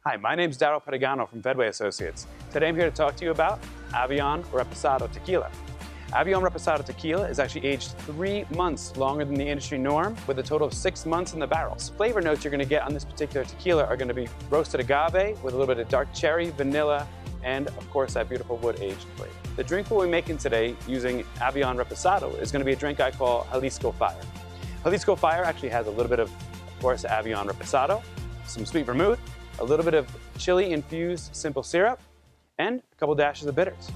Hi, my name is Darryl Pettigano from Fedway Associates. Today I'm here to talk to you about Avion Reposado Tequila. Avion Reposado Tequila is actually aged 3 months longer than the industry norm, with a total of 6 months in the barrels. Flavor notes you're going to get on this particular tequila are going to be roasted agave with a little bit of dark cherry, vanilla, and of course that beautiful wood-aged flavor. The drink we'll be making today using Avion Reposado is going to be a drink I call Jalisco Fire. Jalisco Fire actually has a little bit of course, Avion Reposado, some sweet vermouth, a little bit of chili infused simple syrup, and a couple dashes of bitters.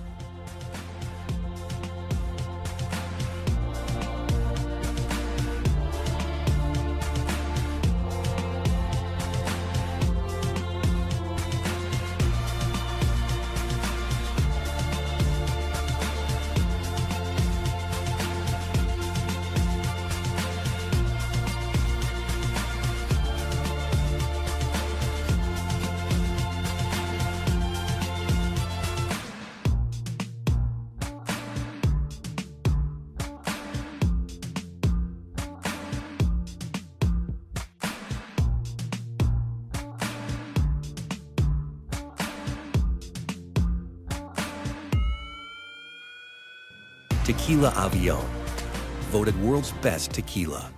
Tequila Avion, voted world's best tequila.